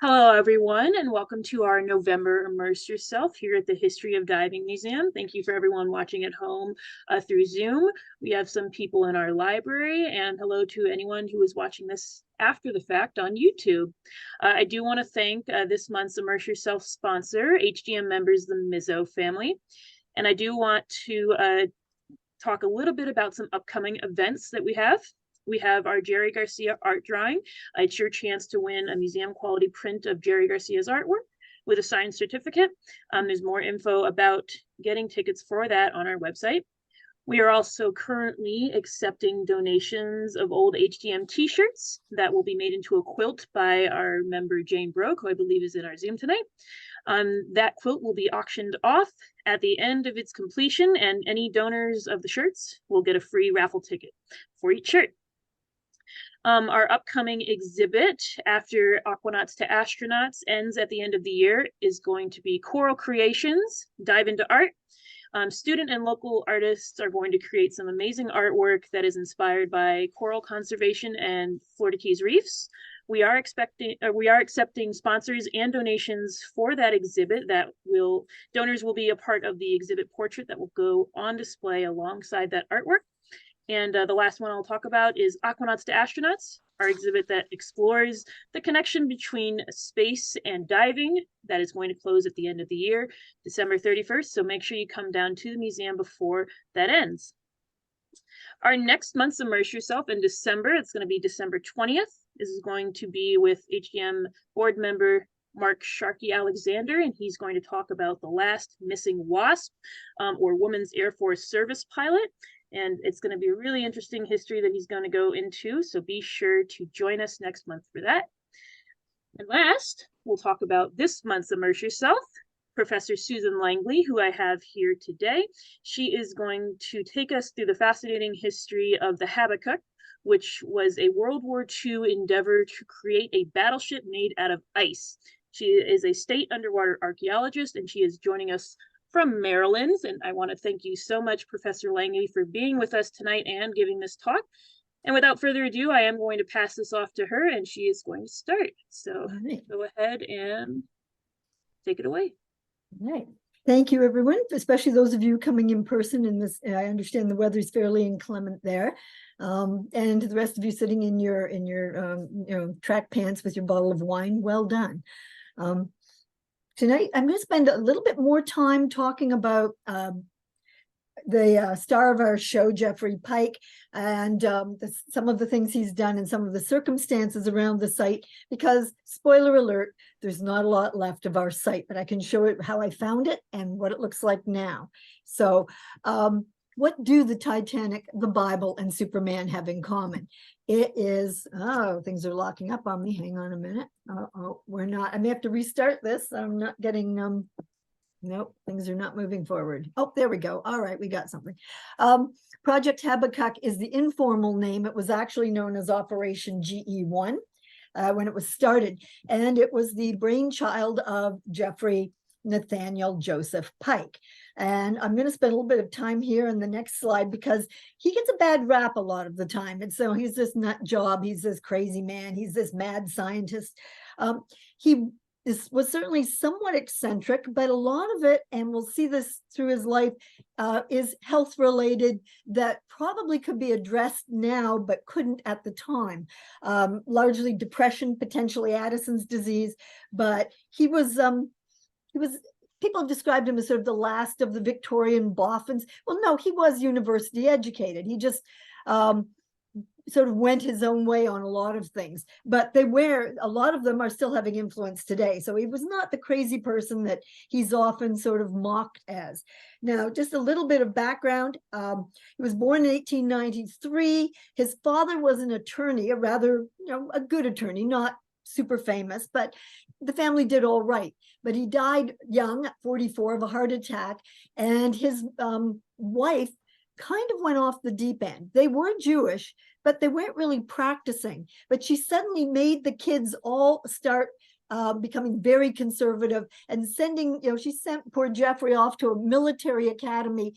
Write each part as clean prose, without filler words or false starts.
Hello, everyone, and welcome to our November Immerse Yourself here at the History of Diving Museum. Thank you for everyone watching at home through Zoom. We have some people in our library, and hello to anyone who is watching this after the fact on YouTube. I do want to thank this month's Immerse Yourself sponsor, HDM members, the Mizzo family. And I do want to talk a little bit about some upcoming events that we have. We have our Jerry Garcia art drawing. It's your chance to win a museum quality print of Jerry Garcia's artwork with a signed certificate. There's more info about getting tickets for that on our website. We are also currently accepting donations of old HDM t-shirts that will be made into a quilt by our member Jane Broke, who I believe is in our Zoom tonight. That quilt will be auctioned off at the end of its completion, and any donors of the shirts will get a free raffle ticket for each shirt. Our upcoming exhibit after Aquanauts to Astronauts ends at the end of the year is going to be Coral Creations, Dive into Art. Student and local artists are going to create some amazing artwork that is inspired by coral conservation and Florida Keys reefs. We are accepting sponsors and donations for that exhibit. Donors will be a part of the exhibit portrait that will go on display alongside that artwork. And the last one I'll talk about is Aquanauts to Astronauts, our exhibit that explores the connection between space and diving. That is going to close at the end of the year, December 31st. So make sure you come down to the museum before that ends. Our next month's Immerse Yourself in December, it's going to be December 20th. This is going to be with HDM board member Mark Sharkey Alexander, and he's going to talk about the last missing WASP, or Women's Air Force Service Pilot. And it's going to be a really interesting history that he's going to go into. So be sure to join us next month for that. And last, we'll talk about this month's Immerse Yourself. Professor Susan Langley, who I have here today. She is going to take us through the fascinating history of the Habbakuk, which was a World War II endeavor to create a battleship made out of ice. She is a state underwater archaeologist, and she is joining us from Maryland. And I want to thank you so much, Professor Langley, for being with us tonight and giving this talk. And without further ado, I am going to pass this off to her, and she is going to start. So Go ahead and take it away. All right. Thank you, everyone, especially those of you coming in person in this. I understand the weather is fairly inclement there. And the rest of you sitting in your track pants with your bottle of wine, well done. Tonight, I'm going to spend a little bit more time talking about the star of our show, Jeffrey Pike, and some of the things he's done and some of the circumstances around the site, because, spoiler alert, there's not a lot left of our site, but I can show it how I found it and what it looks like now. So what do the Titanic, the Bible, and Superman have in common? It is, things are locking up on me. Hang on a minute. We're not, I may have to restart this. I'm not getting, nope, things are not moving forward. Oh, there we go. All right, we got something. Project Habbakuk is the informal name. It was actually known as Operation GE1 when it was started. And it was the brainchild of Jeffrey Nathaniel Joseph Pike. And I'm going to spend a little bit of time here in the next slide because he gets a bad rap a lot of the time. And so he's this nut job. He's this crazy man. He's this mad scientist. He was certainly somewhat eccentric, but a lot of it, and we'll see this through his life, is health related that probably could be addressed now, but couldn't at the time. Largely depression, potentially Addison's disease, but he was people have described him as sort of the last of the Victorian boffins. Well, no, he was university educated. He just sort of went his own way on a lot of things, but a lot of them are still having influence today. So he was not the crazy person that he's often sort of mocked as. Now, just a little bit of background. He was born in 1893. His father was an attorney, a rather, a good attorney, not super famous, but the family did all right. But he died young at 44 of a heart attack, and his wife kind of went off the deep end. They were Jewish, but they weren't really practicing. But she suddenly made the kids all start becoming very conservative and sending, she sent poor Jeffrey off to a military academy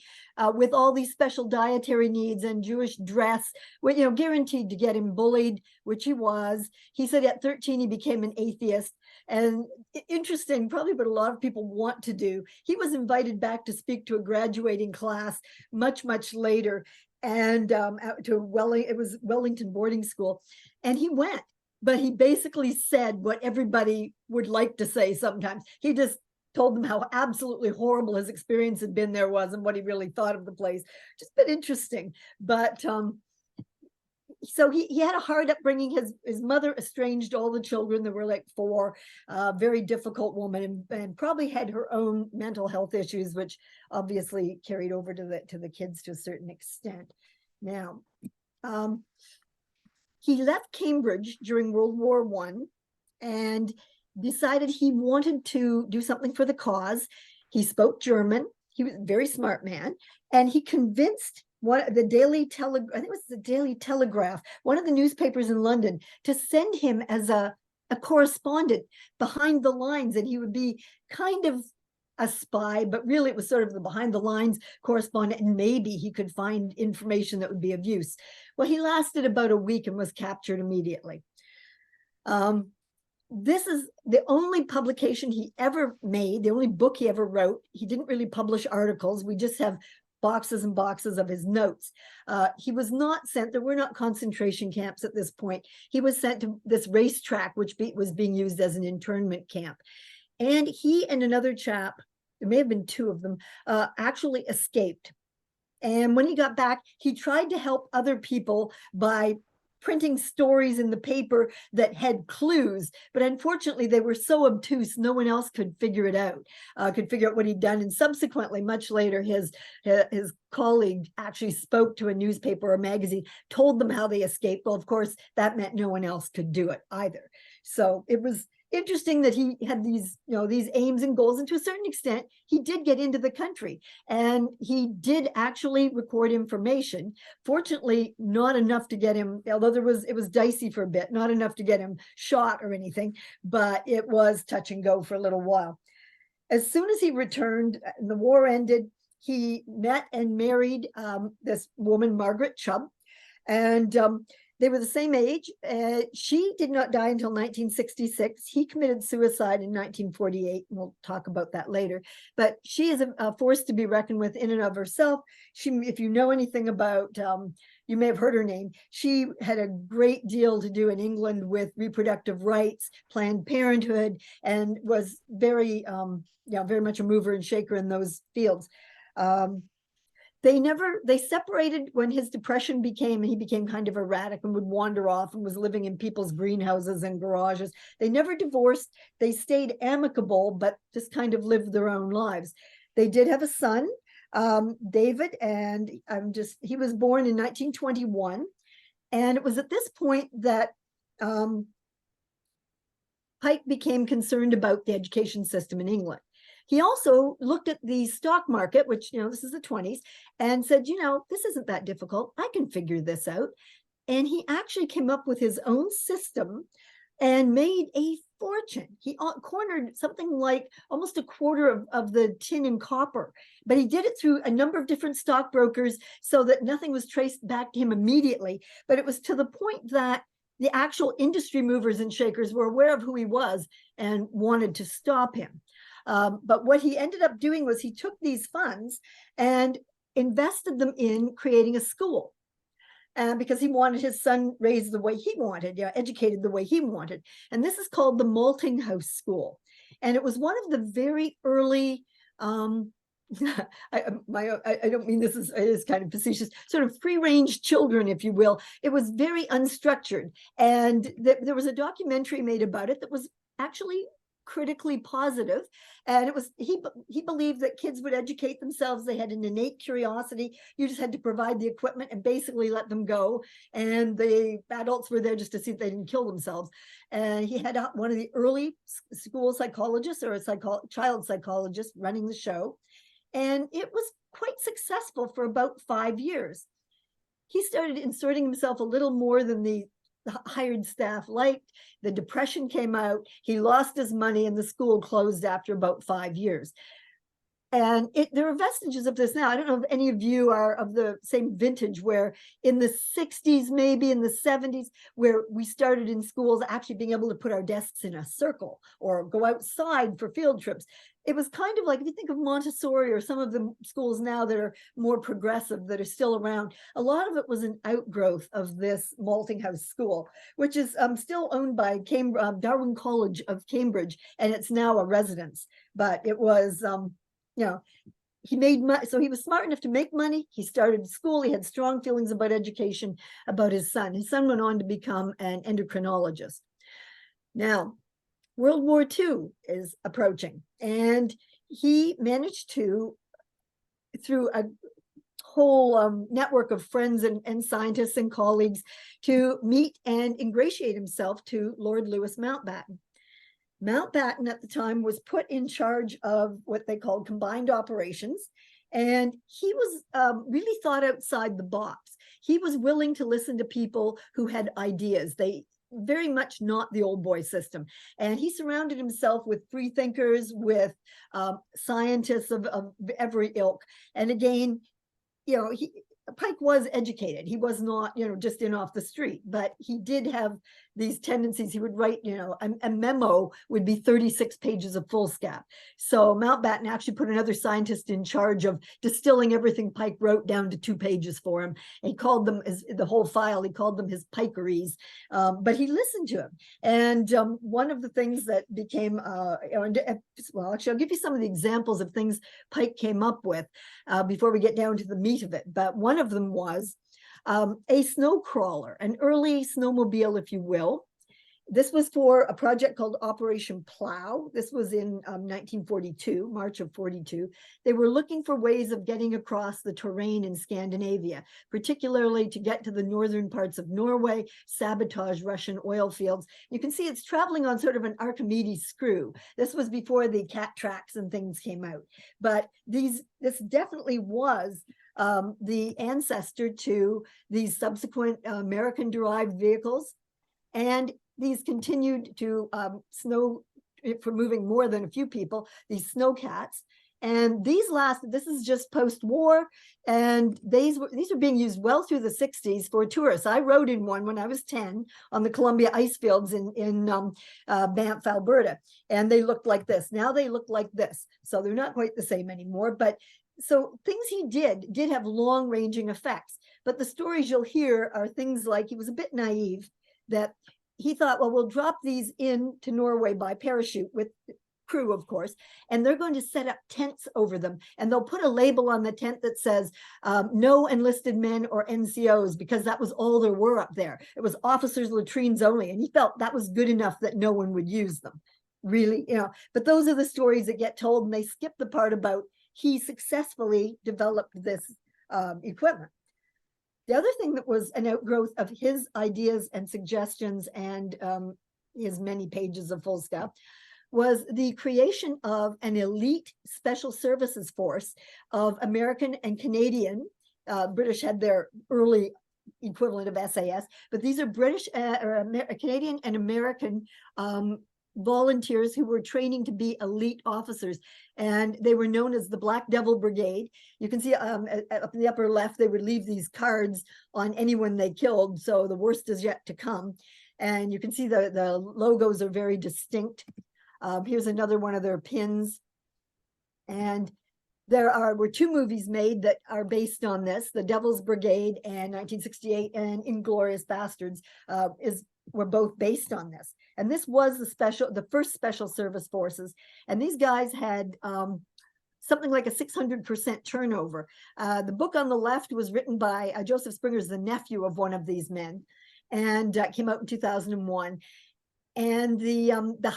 with all these special dietary needs and Jewish dress, guaranteed to get him bullied, which he was. He said at 13, he became an atheist. And interesting, probably what a lot of people want to do. He was invited back to speak to a graduating class much, much later, and it was Wellington boarding school, and he went. But he basically said what everybody would like to say sometimes. He just told them how absolutely horrible his experience had been there was and what he really thought of the place. Just a bit interesting. But so he had a hard upbringing. His mother estranged all the children. There were like 4, very difficult woman, and probably had her own mental health issues, which obviously carried over to the kids to a certain extent. Now, he left Cambridge during World War I and decided he wanted to do something for the cause. He spoke German. He was a very smart man, and he convinced the Daily Telegraph, one of the newspapers in London, to send him as a correspondent behind the lines, and he would be kind of a spy, but really it was sort of the behind the lines correspondent, and maybe he could find information that would be of use. Well, he lasted about a week and was captured immediately. This is the only publication he ever made, the only book he ever wrote. He didn't really publish articles. We just have boxes and boxes of his notes. He was not sent, there were not concentration camps at this point. He was sent to this racetrack, which was being used as an internment camp. And he and another chap, there may have been 2 of them, actually escaped. And when he got back, he tried to help other people by printing stories in the paper that had clues, but unfortunately they were so obtuse, no one else could figure it out, could figure out what he'd done. And subsequently, much later, his colleague actually spoke to a newspaper or magazine, told them how they escaped. Well, of course, that meant no one else could do it either. So it was interesting that he had these aims and goals, and to a certain extent he did get into the country, and he did actually record information. Fortunately, not enough to get him, although it was dicey for a bit, not enough to get him shot or anything, but it was touch and go for a little while. As soon as he returned and the war ended, he met and married this woman, Margaret Chubb, and they were the same age. She did not die until 1966. He committed suicide in 1948. And we'll talk about that later. But she is a force to be reckoned with in and of herself. If you know anything about, you may have heard her name. She had a great deal to do in England with reproductive rights, Planned Parenthood, and was very much a mover and shaker in those fields. They separated when his depression he became kind of erratic and would wander off and was living in people's greenhouses and garages. They never divorced. They stayed amicable, but just kind of lived their own lives. They did have a son, David, and he was born in 1921. And it was at this point that Pike became concerned about the education system in England. He also looked at the stock market, which, this is the 1920s, and said, this isn't that difficult. I can figure this out. And he actually came up with his own system and made a fortune. He cornered something like almost a quarter of the tin and copper, but he did it through a number of different stockbrokers so that nothing was traced back to him immediately. But it was to the point that the actual industry movers and shakers were aware of who he was and wanted to stop him. But what he ended up doing was he took these funds and invested them in creating a school. Because he wanted his son raised the way he wanted, educated the way he wanted. And this is called the Malting House School. And it was one of the very early, I don't mean this is kind of facetious, sort of free-range children, if you will. It was very unstructured. And there was a documentary made about it that was actually critically positive, and it was he believed that kids would educate themselves. They had an innate curiosity. You just had to provide the equipment and basically let them go, and the adults were there just to see if they didn't kill themselves. And he had one of the early school psychologists or a child psychologist running the show, and it was quite successful for about 5 years. He started inserting himself a little more than the the hired staff liked. The Depression came out. He lost his money, and the school closed after about 5 years. And there are vestiges of this now. I don't know if any of you are of the same vintage, where in the 60s, maybe in the 70s, where we started in schools actually being able to put our desks in a circle or go outside for field trips. It was kind of like, if you think of Montessori or some of the schools now that are more progressive, that are still around, a lot of it was an outgrowth of this Malting House School, which is still owned by Darwin College of Cambridge, and it's now a residence. But it was, he made money, so he was smart enough to make money. He started school. He had strong feelings about education, about his son. His son went on to become an endocrinologist. Now, World War II is approaching, and he managed to, through a whole network of friends and scientists and colleagues, to meet and ingratiate himself to Lord Louis Mountbatten. Mountbatten at the time was put in charge of what they called combined operations, and he was really thought outside the box. He was willing to listen to people who had ideas. They very much not the old boy system. And he surrounded himself with free thinkers, with scientists of every ilk. And again, Pike was educated. He was not, just in off the street, but he did have these tendencies. He would write, a memo would be 36 pages of foolscap. So Mountbatten actually put another scientist in charge of distilling everything Pike wrote down to 2 pages for him. And he called them, the whole file, he called them his pikeries, but he listened to him. And one of the things that became, well, actually, I'll give you some of the examples of things Pike came up with before we get down to the meat of it. But one of them was a snow crawler, an early snowmobile, if you will. This was for a project called Operation Plow. This was in 1942, March of 42. They were looking for ways of getting across the terrain in Scandinavia, particularly to get to the northern parts of Norway, sabotage Russian oil fields. You can see it's traveling on sort of an Archimedes screw. This was before the cat tracks and things came out. But this definitely was the ancestor to these subsequent American-derived vehicles. And these continued to snow, for moving more than a few people, these snowcats. And this is just post-war, and these are being used well through the 60s for tourists. I rode in one when I was 10 on the Columbia ice fields in Banff, Alberta, and they looked like this. Now they look like this, so they're not quite the same anymore. But so things he did have long-ranging effects. But the stories you'll hear are things like he was a bit naive, that he thought, well, we'll drop these into Norway by parachute with crew, of course, and they're going to set up tents over them. And they'll put a label on the tent that says, no enlisted men or NCOs, because that was all there were up there. It was officers' latrines only. And he felt that was good enough that no one would use them. Really, but those are the stories that get told, and they skip the part about he successfully developed this equipment. The other thing that was an outgrowth of his ideas and suggestions and his many pages of foolscap was the creation of an elite special services force of American and Canadian. British had their early equivalent of SAS, but these are British, Canadian and American volunteers who were training to be elite officers, and they were known as the Black Devil Brigade. You can see up in the upper left, they would leave these cards on anyone they killed, so the worst is yet to come. And you can see the logos are very distinct. Here's another one of their pins. And there were 2 movies made that are based on this, The Devil's Brigade and 1968 and Inglourious Bastards were both based on this. And this was the first special service forces. And these guys had something like a 600% turnover. The book on the left was written by Joseph Springer's the nephew of one of these men, and came out in 2001. And the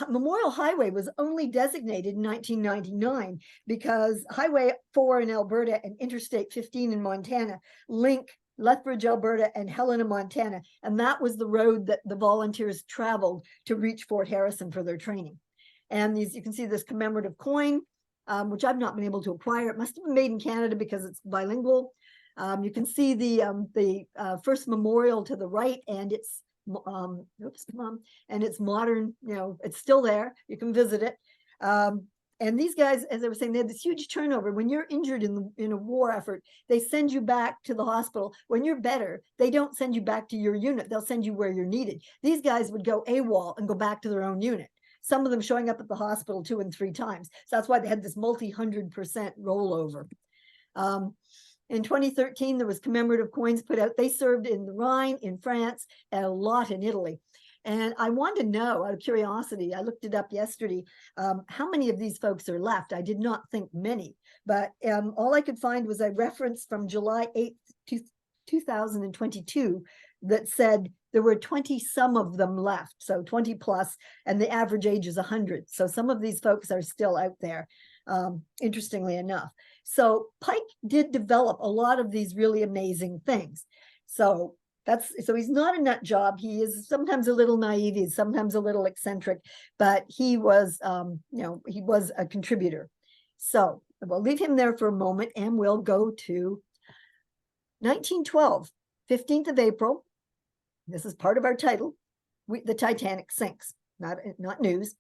Memorial Highway was only designated in 1999 because Highway 4 in Alberta and Interstate 15 in Montana link Lethbridge, Alberta, and Helena, Montana. And that was the road that the volunteers traveled to reach Fort Harrison for their training. And you can see this commemorative coin, which I've not been able to acquire. It must have been made in Canada because it's bilingual. You can see the first memorial to the right, and it's and it's modern, it's still there. You can visit it. And these guys, as I was saying, they had this huge turnover. When you're injured in a war effort, they send you back to the hospital. When you're better, they don't send you back to your unit. They'll send you where you're needed. These guys would go AWOL and go back to their own unit. Some of them showing up at the hospital 2 and 3 times. So that's why they had this multi-100% rollover. In 2013, there was commemorative coins put out. They served in the Rhine, in France, and a lot in Italy. And I want to know, out of curiosity, I looked it up yesterday, how many of these folks are left? I did not think many, but all I could find was a reference from July 8th, 2022 that said there were 20 some of them left, so 20 plus, and the average age is 100. So some of these folks are still out there, interestingly enough. So Pike did develop a lot of these really amazing things. So he's not a nut job. He is sometimes a little naive. He's sometimes a little eccentric, but he was, he was a contributor. So we'll leave him there for a moment and we'll go to 1912, 15th of April. This is part of our title. The Titanic sinks, not news.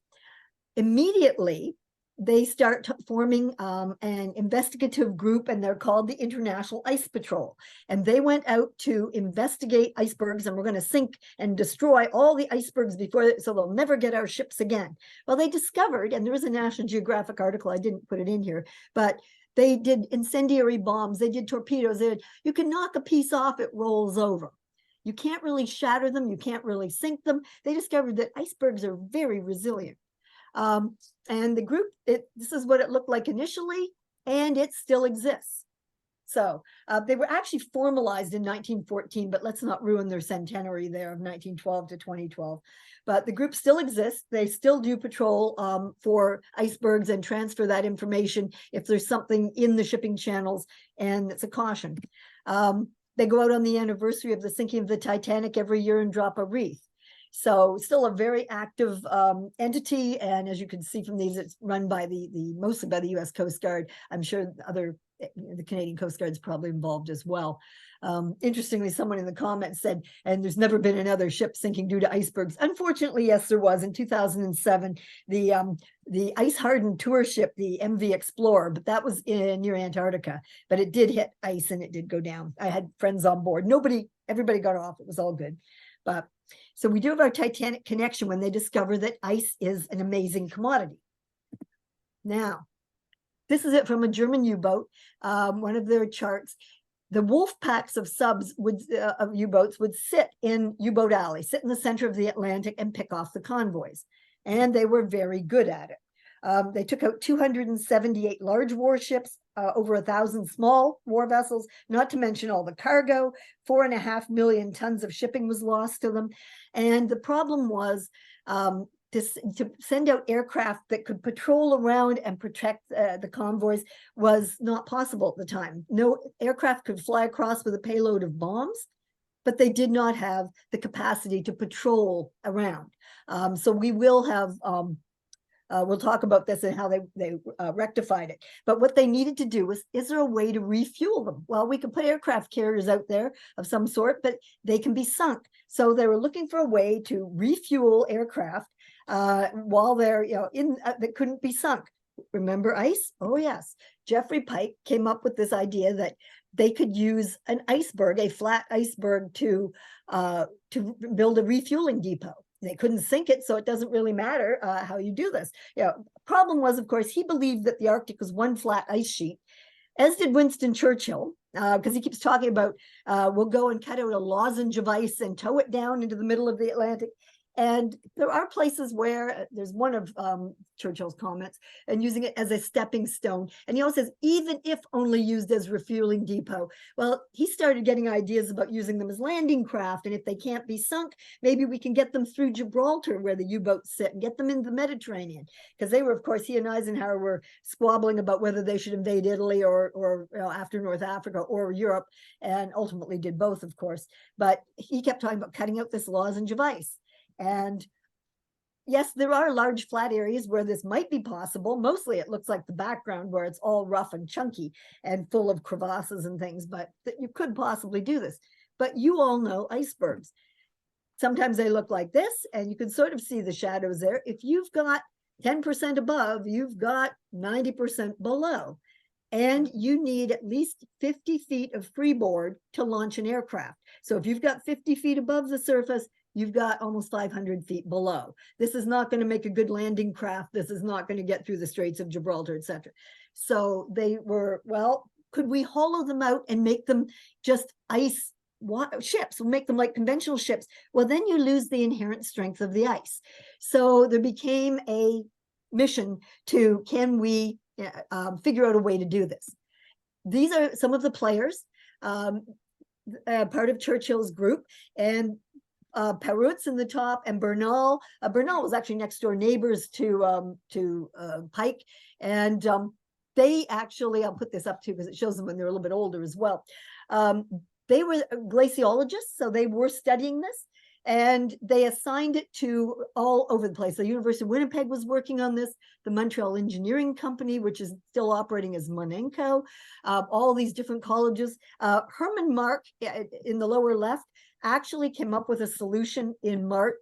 Immediately, they start forming an investigative group, and they're called the International Ice Patrol. And they went out to investigate icebergs, and we're going to sink and destroy all the icebergs so they'll never get our ships again. Well, they discovered, and there is a National Geographic article, I didn't put it in here, but they did incendiary bombs, they did torpedoes. You can knock a piece off, it rolls over. You can't really shatter them, you can't really sink them. They discovered that icebergs are very resilient. And the group, this is what it looked like initially, and it still exists. So they were actually formalized in 1914, but let's not ruin their centenary there of 1912 to 2012. But the group still exists. They still do patrol for icebergs and transfer that information if there's something in the shipping channels, and it's a caution. They go out on the anniversary of the sinking of the Titanic every year and drop a wreath. So still a very active entity, and as you can see from these, it's run by mostly by the U.S. Coast Guard. I'm sure the Canadian Coast Guard is probably involved as well. Interestingly, someone in the comments said, and there's never been another ship sinking due to icebergs. Unfortunately, yes, there was in 2007. The ice-hardened tour ship, the MV Explorer, but that was near Antarctica. But it did hit ice and it did go down. I had friends on board. Everybody got off. It was all good. But so we do have our Titanic connection when they discover that ice is an amazing commodity. Now, this is it from a German U-boat, one of their charts. The wolf packs of of U-boats would sit in U-boat alley, sit in the center of the Atlantic and pick off the convoys. And they were very good at it. They took out 278 large warships, over 1,000 small war vessels, not to mention all the cargo. 4.5 million tons of shipping was lost to them. And the problem was to send out aircraft that could patrol around and protect the convoys was not possible at the time. No aircraft could fly across with a payload of bombs, but they did not have the capacity to patrol around. So we will have we'll talk about this and how they rectified it. But what they needed to do was, is there a way to refuel them? Well, we could put aircraft carriers out there of some sort, but they can be sunk. So they were looking for a way to refuel aircraft while they're that couldn't be sunk. Remember ice? Oh yes. Jeffrey Pike came up with this idea that they could use an iceberg, a flat iceberg, to build a refueling depot. They couldn't sink it, so it doesn't really matter how you do this. Problem was, of course, he believed that the Arctic was one flat ice sheet, as did Winston Churchill, because he keeps talking about we'll go and cut out a lozenge of ice and tow it down into the middle of the Atlantic. And there are places where there's one of Churchill's comments and using it as a stepping stone. And he also says, even if only used as refueling depot. Well, he started getting ideas about using them as landing craft. And if they can't be sunk, maybe we can get them through Gibraltar where the U-boats sit and get them into the Mediterranean. Because they were, of course, he and Eisenhower were squabbling about whether they should invade Italy or after North Africa or Europe, and ultimately did both, of course. But he kept talking about cutting out this lozenge of ice. And yes, there are large flat areas where this might be possible. Mostly it looks like the background where it's all rough and chunky and full of crevasses and things, but that you could possibly do this. But you all know icebergs. Sometimes they look like this, and you can sort of see the shadows there. If you've got 10% above, you've got 90% below. And you need at least 50 feet of freeboard to launch an aircraft. So if you've got 50 feet above the surface, you've got almost 500 feet below. This is not going to make a good landing craft. This is not going to get through the Straits of Gibraltar, etc. So they were, well, could we hollow them out and make them just ice ships? We'll make them like conventional ships. Well, then you lose the inherent strength of the ice. So there became a mission to, can we figure out a way to do this? These are some of the players, part of Churchill's group, and Perutz in the top, and Bernal. Bernal was actually next door neighbors to Pike, and they actually, I'll put this up too because it shows them when they're a little bit older as well. They were glaciologists, so they were studying this, and they assigned it to all over the place. The University of Winnipeg was working on this, the Montreal Engineering Company, which is still operating as Monenco, all these different colleges. Herman Mark in the lower left actually came up with a solution in March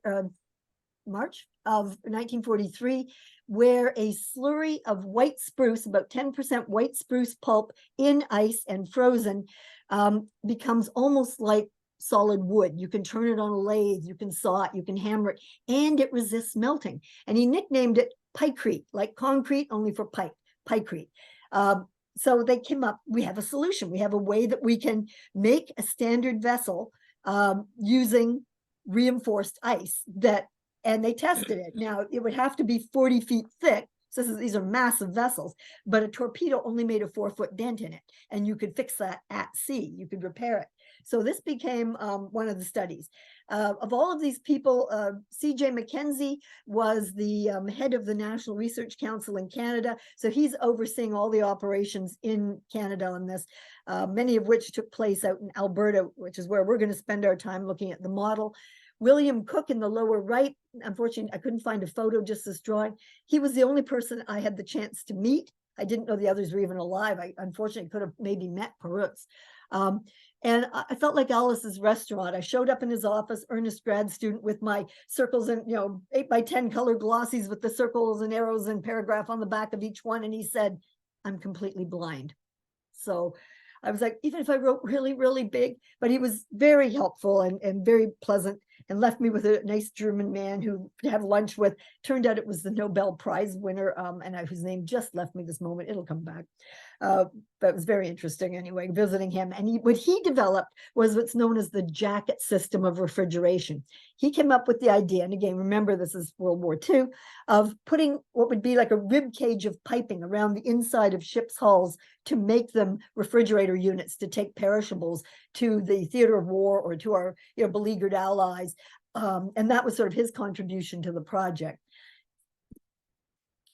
of 1943, where a slurry of white spruce, about 10% white spruce pulp in ice and frozen, becomes almost like solid wood. You can turn it on a lathe, you can saw it, you can hammer it, and it resists melting. And he nicknamed it Pikecrete, like concrete, only for pipe, Pikecrete. So they came up, we have a solution. We have a way that we can make a standard vessel using reinforced ice and they tested it. Now, it would have to be 40 feet thick. So these are massive vessels, but a torpedo only made a 4-foot dent in it, and you could fix that at sea. You could repair it. So this became one of the studies. Of all of these people, C.J. Mackenzie was the head of the National Research Council in Canada. So he's overseeing all the operations in Canada on this, many of which took place out in Alberta, which is where we're going to spend our time looking at the model. William Cook in the lower right, unfortunately, I couldn't find a photo, just this drawing. He was the only person I had the chance to meet. I didn't know the others were even alive. I unfortunately could have maybe met Perutz. And I felt like Alice's Restaurant. I showed up in his office, earnest grad student, with my circles and 8x10 color glossies with the circles and arrows and paragraph on the back of each one. And he said, "I'm completely blind." So I was like, even if I wrote really, really big, but he was very helpful and very pleasant, and left me with a nice German man who to have lunch with. Turned out it was the Nobel Prize winner, whose name just left me this moment. It'll come back. But it was very interesting anyway, visiting him. And what he developed was what's known as the jacket system of refrigeration. He came up with the idea, and again, remember this is World War II, of putting what would be like a rib cage of piping around the inside of ships' hulls to make them refrigerator units to take perishables to the theater of war or to our beleaguered allies. And that was sort of his contribution to the project.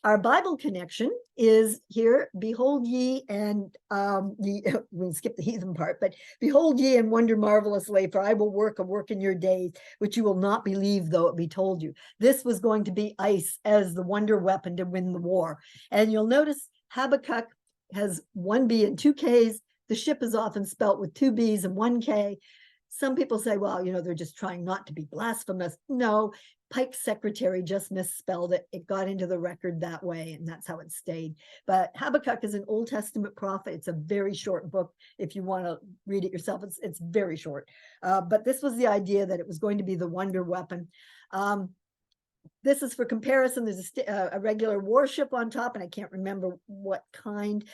Our Bible connection is here. Behold ye, and we'll skip the heathen part, but behold ye and wonder marvelously, for I will work a work in your days, which you will not believe, though it be told you. This was going to be ice as the wonder weapon to win the war. And you'll notice Habbakuk has 1 B and 2 Ks. The ship is often spelt with 2 Bs and 1 K. Some people say, well, they're just trying not to be blasphemous. No, Pike's secretary just misspelled it. It got into the record that way, and that's how it stayed. But Habbakuk is an Old Testament prophet. It's a very short book. If you want to read it yourself, it's very short. But this was the idea that it was going to be the wonder weapon. This is for comparison. There's a regular warship on top, and I can't remember what kind.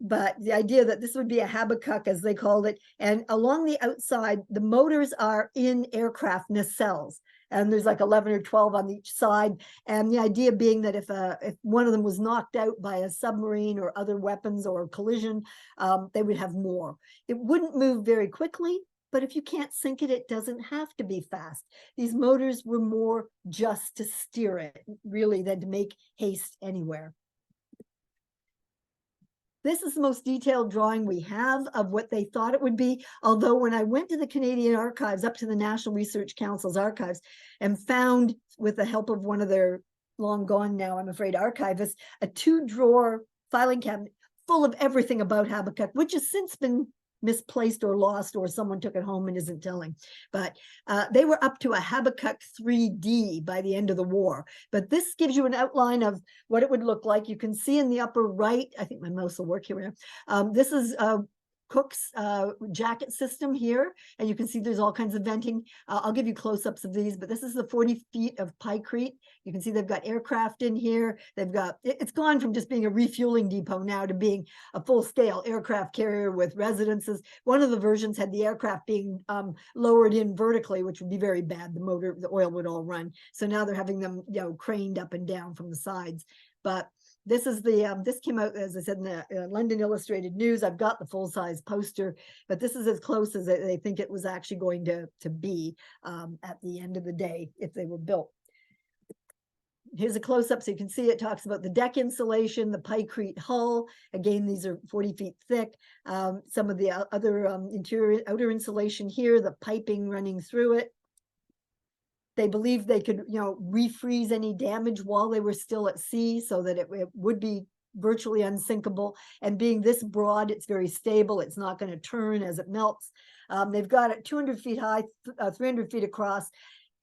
But the idea that this would be a Habbakuk, as they called it, and along the outside, the motors are in aircraft nacelles, and there's like 11 or 12 on each side. And the idea being that if one of them was knocked out by a submarine or other weapons or collision, they would have more. It wouldn't move very quickly, but if you can't sink it, it doesn't have to be fast. These motors were more just to steer it, really, than to make haste anywhere. This is the most detailed drawing we have of what they thought it would be. Although when I went to the Canadian Archives, up to the National Research Council's archives, and found, with the help of one of their long gone now, I'm afraid, archivists, a 2-drawer filing cabinet full of everything about Habbakuk, which has since been misplaced or lost, or someone took it home and isn't telling. But they were up to a Habbakuk 3D by the end of the war. But this gives you an outline of what it would look like. You can see in the upper right, I think my mouse will work here. This is Cook's jacket system here, and you can see there's all kinds of venting. I'll give you close-ups of these, but this is the 40 feet of pykrete. You can see they've got aircraft in here. They've got, it's gone from just being a refueling depot now to being a full-scale aircraft carrier with residences. One of the versions had the aircraft being lowered in vertically, which would be very bad. The motor, the oil would all run. So now they're having them, you know, craned up and down from the sides. But this is the this came out, as I said, in the London Illustrated News. I've got the full-size poster, but this is as close as they think it was actually going to be at the end of the day if they were built. Here's a close-up so you can see it talks about the deck insulation, the pykrete hull. Again, these are 40 feet thick. Some of the other interior outer insulation here, the piping running through it. They believed they could, you know, refreeze any damage while they were still at sea so that it would be virtually unsinkable. And being this broad, it's very stable. It's not going to turn as it melts. They've got it 200 feet high, 300 feet across.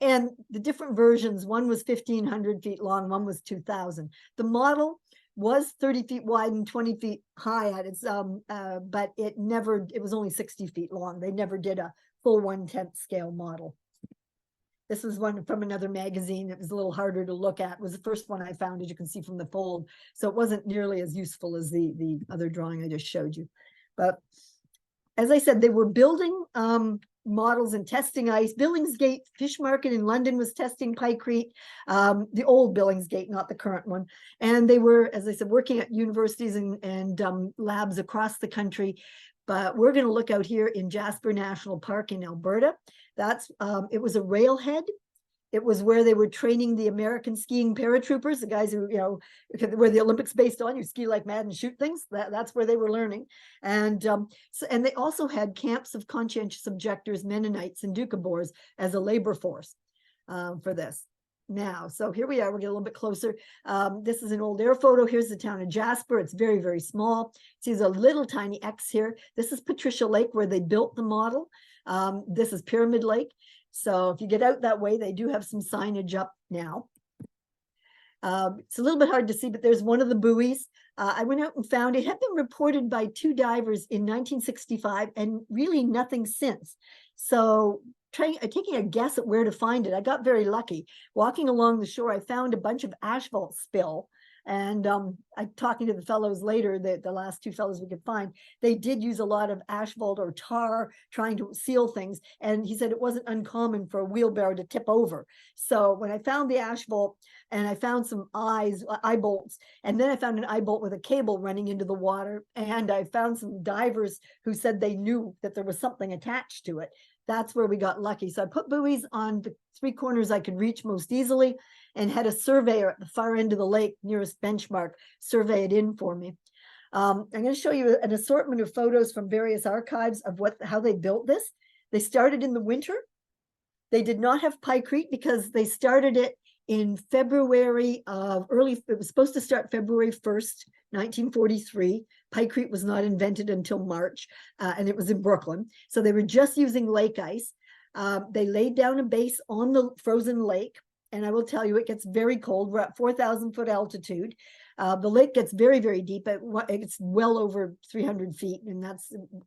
And the different versions, one was 1,500 feet long, one was 2,000. The model was 30 feet wide and 20 feet high at its, but it was only 60 feet long. They never did a full 1/10 scale model. This was one from another magazine. It was a little harder to look at. It was the first one I found, as you can see from the fold. So it wasn't nearly as useful as the other drawing I just showed you. But as I said, they were building models and testing ice. Billingsgate Fish Market in London was testing pykrete, the old Billingsgate, not the current one. And they were, as I said, working at universities and labs across the country. But we're going to look out here in Jasper National Park in Alberta. That's it was a railhead. It was where they were training the American skiing paratroopers, the guys who, you know, where the Olympics based on, you ski like mad and shoot things. That's where they were learning. And and they also had camps of conscientious objectors, Mennonites and Doukhobors as a labor force for this. Now, so here we are, we're getting a little bit closer. This is an old air photo. Here's the town of Jasper. It's very, very small. See, there's a little tiny X here. This is Patricia Lake, where they built the model. This is Pyramid Lake. So if you get out that way, they do have some signage up now. It's a little bit hard to see, but there's one of the buoys. I went out and found it had been reported by 2 divers in 1965 and really nothing since. So taking a guess at where to find it, I got very lucky. Walking along the shore, I found a bunch of asphalt spill. And talking to the fellows later, the last 2 fellows we could find, they did use a lot of asphalt or tar trying to seal things. And he said it wasn't uncommon for a wheelbarrow to tip over. So when I found the asphalt and I found some eye bolts, and then I found an eye bolt with a cable running into the water, and I found some divers who said they knew that there was something attached to it. That's where we got lucky. So I put buoys on the 3 corners I could reach most easily and had a surveyor at the far end of the lake, nearest benchmark, survey it in for me. I'm going to show you an assortment of photos from various archives of how they built this. They started in the winter. They did not have pykrete because they started it in February of it was supposed to start February 1st, 1943. Pykrete was not invented until March, and it was in Brooklyn. So they were just using lake ice. They laid down a base on the frozen lake, and I will tell you, it gets very cold. We're at 4,000 foot altitude. The lake gets very, very deep. It's well over 300 feet, and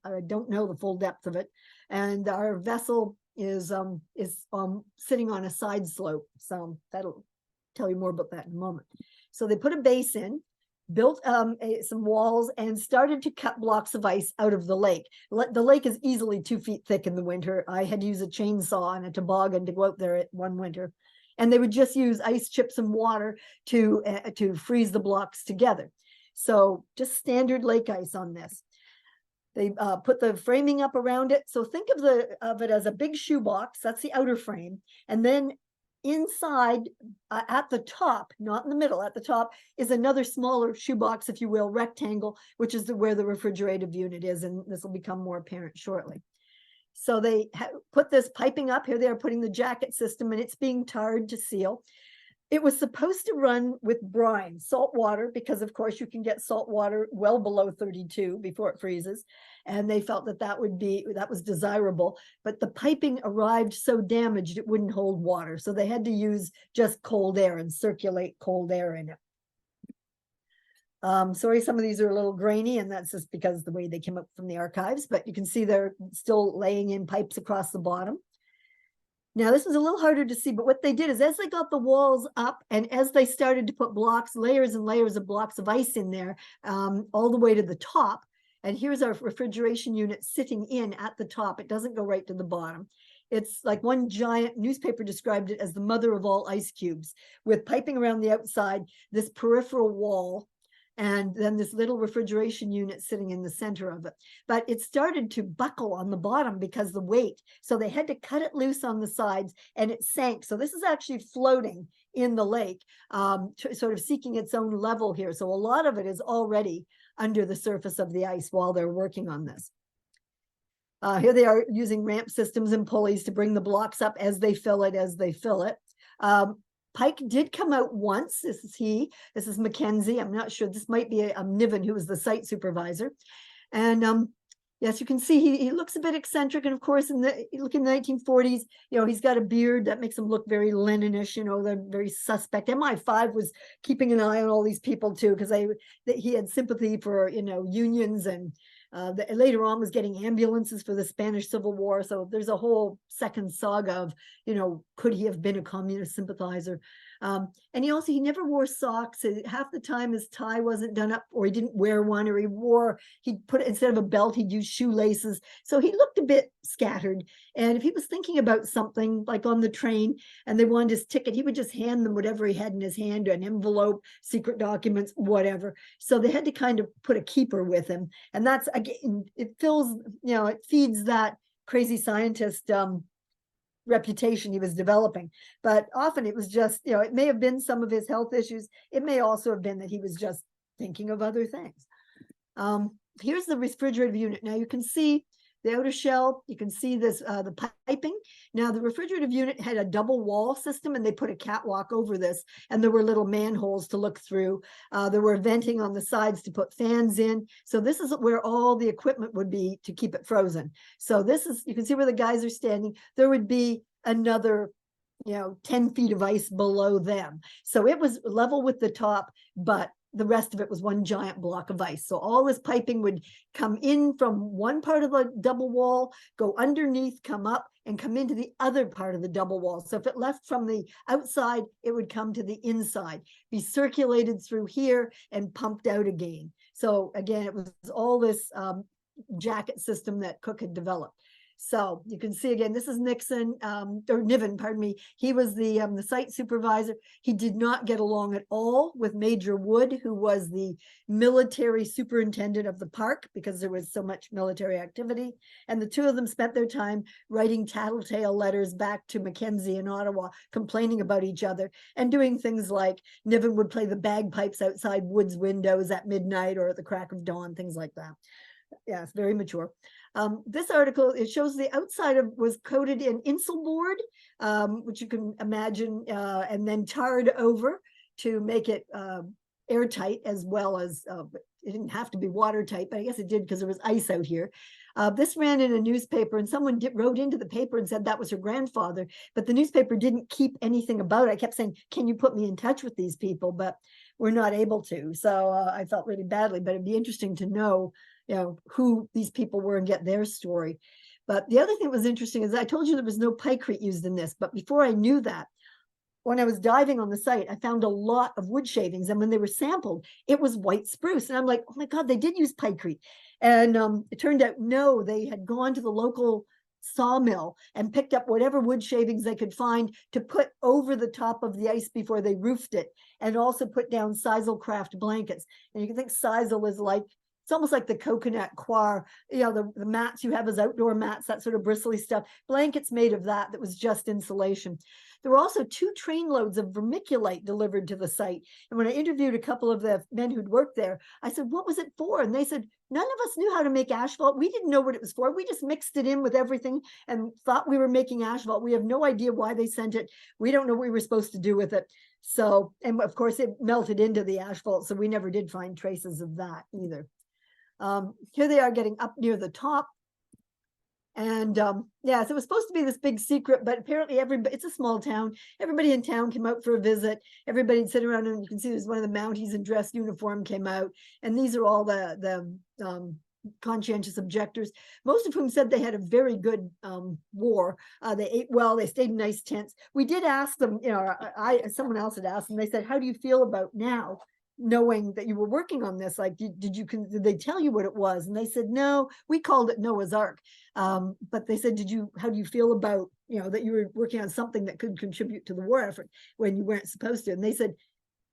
I don't know the full depth of it. And our vessel is sitting on a side slope. So that'll tell you more about that in a moment. So they put a base in, built some walls, and started to cut blocks of ice out of the lake. The lake is easily 2 feet thick in the winter. I had to use a chainsaw and a toboggan to go out there one winter. And they would just use ice chips and water to freeze the blocks together. So just standard lake ice on this. They put the framing up around it. So think of it as a big shoebox. That's the outer frame. And then inside, at the top, not in the middle, at the top is another smaller shoebox, if you will, rectangle, which is where the refrigerative unit is. And this will become more apparent shortly. So they put this piping up. Here they are putting the jacket system, and it's being tarred to seal. It was supposed to run with brine, salt water, because of course you can get salt water well below 32 before it freezes. And they felt that that was desirable, but the piping arrived so damaged it wouldn't hold water. So they had to use just cold air and circulate cold air in it. Sorry, some of these are a little grainy, and that's just because the way they came up from the archives, but you can see they're still laying in pipes across the bottom. Now, this was a little harder to see, but what they did is as they got the walls up and as they started to put blocks, layers and layers of blocks of ice in there, all the way to the top, and here's our refrigeration unit sitting in at the top. It doesn't go right to the bottom. It's like one giant, newspaper described it as the mother of all ice cubes, with piping around the outside, this peripheral wall, and then this little refrigeration unit sitting in the center of it. But it started to buckle on the bottom because the weight. So they had to cut it loose on the sides and it sank. So this is actually floating in the lake, sort of seeking its own level here. So a lot of it is already under the surface of the ice while they're working on this. Here they are using ramp systems and pulleys to bring the blocks up as they fill it. Pike did come out once. This is Mackenzie. I'm not sure. This might be Niven, who was the site supervisor. And yes, you can see he looks a bit eccentric. And of course, look in the 1940s, he's got a beard that makes him look very Leninish, they're very suspect. MI5 was keeping an eye on all these people too, because he had sympathy for, unions, and later on was getting ambulances for the Spanish Civil War. So there's a whole second saga of, could he have been a communist sympathizer? And he never wore socks. Half the time his tie wasn't done up, or he didn't wear one, or he'd put, instead of a belt, he'd use shoelaces. So he looked a bit scattered. And if he was thinking about something like on the train and they wanted his ticket, he would just hand them whatever he had in his hand, an envelope, secret documents, whatever. So they had to kind of put a keeper with him. And that's, again, it feeds that crazy scientist reputation he was developing. But often it was just, it may have been some of his health issues. It may also have been that he was just thinking of other things. Here's the refrigerator unit. Now you can see the outer shell. You can see this, the piping. Now the refrigerative unit had a double wall system, and they put a catwalk over this, and there were little manholes to look through. There were venting on the sides to put fans in. So this is where all the equipment would be to keep it frozen. So this is, you can see where the guys are standing. There would be another 10 feet of ice below them. So it was level with the top, but the rest of it was one giant block of ice. So all this piping would come in from one part of the double wall, go underneath, come up, and come into the other part of the double wall. So if it left from the outside, it would come to the inside, be circulated through here and pumped out again. So again, it was all this jacket system that Cook had developed. So you can see again, this is Niven, pardon me. He was the site supervisor. He did not get along at all with Major Wood, who was the military superintendent of the park, because there was so much military activity. And the two of them spent their time writing tattletale letters back to Mackenzie in Ottawa, complaining about each other and doing things like Niven would play the bagpipes outside Wood's windows at midnight or at the crack of dawn, things like that. Yeah, it's very mature. This article, it shows the outside was coated in insul board, which you can imagine, and then tarred over to make it airtight, as well as, it didn't have to be watertight, but I guess it did because there was ice out here. This ran in a newspaper, and someone wrote into the paper and said that was her grandfather, but the newspaper didn't keep anything about it. I kept saying, can you put me in touch with these people? But we're not able to. So I felt really badly, but it'd be interesting to know who these people were and get their story. But the other thing that was interesting is I told you there was no picrete used in this, but before I knew that, when I was diving on the site, I found a lot of wood shavings, and when they were sampled, it was white spruce. And I'm like, oh my God, they did use picrete. And it turned out, no, they had gone to the local sawmill and picked up whatever wood shavings they could find to put over the top of the ice before they roofed it, and also put down sisal craft blankets. And you can think sisal is like, it's almost like the coconut coir, the mats you have as outdoor mats, that sort of bristly stuff, blankets made of that was just insulation. There were also 2 trainloads of vermiculite delivered to the site. And when I interviewed a couple of the men who'd worked there, I said, what was it for? And they said, none of us knew how to make asphalt. We didn't know what it was for. We just mixed it in with everything and thought we were making asphalt. We have no idea why they sent it. We don't know what we were supposed to do with it. So, and of course it melted into the asphalt, so we never did find traces of that either. Here they are getting up near the top. And yeah, so it was supposed to be this big secret, but apparently everybody, it's a small town. Everybody in town came out for a visit. Everybody'd sit around, and you can see there's one of the Mounties in dress uniform came out. And these are all the conscientious objectors, most of whom said they had a very good war. They ate well, they stayed in nice tents. We did ask them, you know, someone else had asked them, they said, how do you feel about now, knowing that you were working on this? Like, did they tell you what it was? And they said, no, we called it Noah's Ark. But they said, how do you feel about, you know, that you were working on something that could contribute to the war effort when you weren't supposed to? And they said,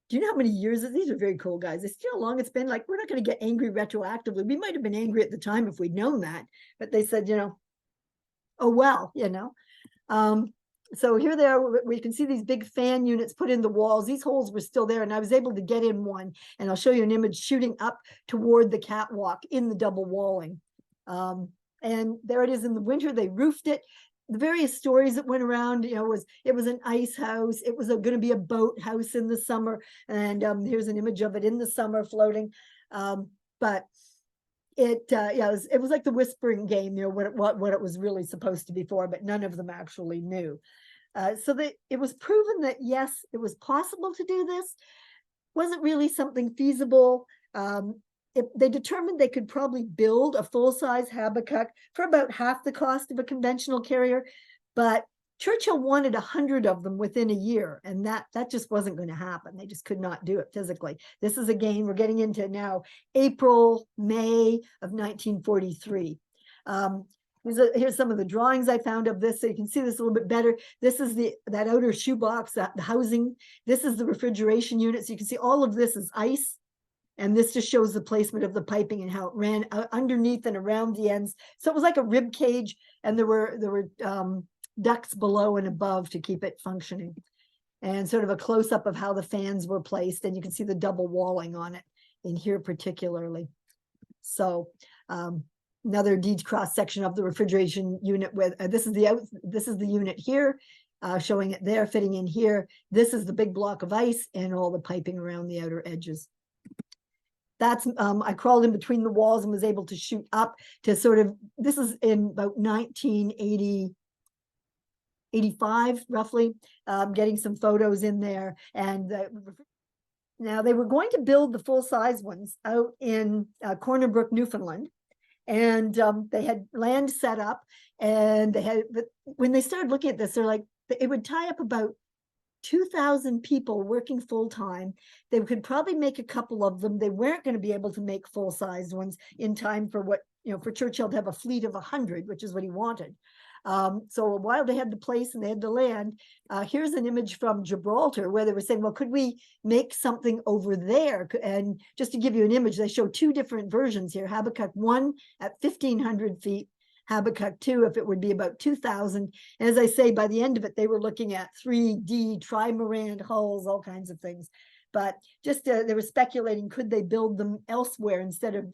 do you know how many years? These are very cool guys. They said, you know how long it's been? Like, we're not going to get angry retroactively. We might have been angry at the time if we'd known that. But they said, you know, oh, well, you know. So here they are. We can see these big fan units put in the walls. These holes were still there, and I was able to get in one. And I'll show you an image shooting up toward the catwalk in the double walling. And there it is in the winter. They roofed it. The various stories that went around, you know, it was an ice house. It was going to be a boat house in the summer. And here's an image of it in the summer floating. But it it was like the whispering game, you know, what it was really supposed to be for, but none of them actually knew. So it was proven that, yes, it was possible to do this. Wasn't really something feasible. They determined they could probably build a full-size Habbakuk for about half the cost of a conventional carrier, but Churchill wanted 100 of them within a year, and that just wasn't going to happen. They just could not do it physically. This is, again, we're getting into now April, May of 1943. Here's some of the drawings I found of this, so you can see this a little bit better. This is that outer shoebox, the housing. This is the refrigeration unit, so you can see all of this is ice. And this just shows the placement of the piping and how it ran underneath and around the ends. So it was like a rib cage, and there were ducts below and above to keep it functioning. And sort of a close-up of how the fans were placed, and you can see the double walling on it in here particularly. So another deed cross section of the refrigeration unit with this is the unit here, showing it there fitting in here. This is the big block of ice and all the piping around the outer edges. That's I crawled in between the walls and was able to shoot up to sort of, this is in about 1985 roughly, getting some photos in there. And now they were going to build the full-size ones out in Corner Brook, Newfoundland, and they had land set up, and but when they started looking at this, they're like, it would tie up about 2,000 people working full-time. They could probably make a couple of them. They weren't going to be able to make full-sized ones in time for what, you know, for Churchill to have a fleet of 100, which is what he wanted. So while they had the place and they had the land, here's an image from Gibraltar where they were saying, well, could we make something over there? And just to give you an image, they show two different versions here. Habbakuk 1 at 1,500 feet, Habbakuk 2, if it would be about 2,000. And as I say, by the end of it, they were looking at 3D trimaran hulls, all kinds of things. But just they were speculating, could they build them elsewhere instead of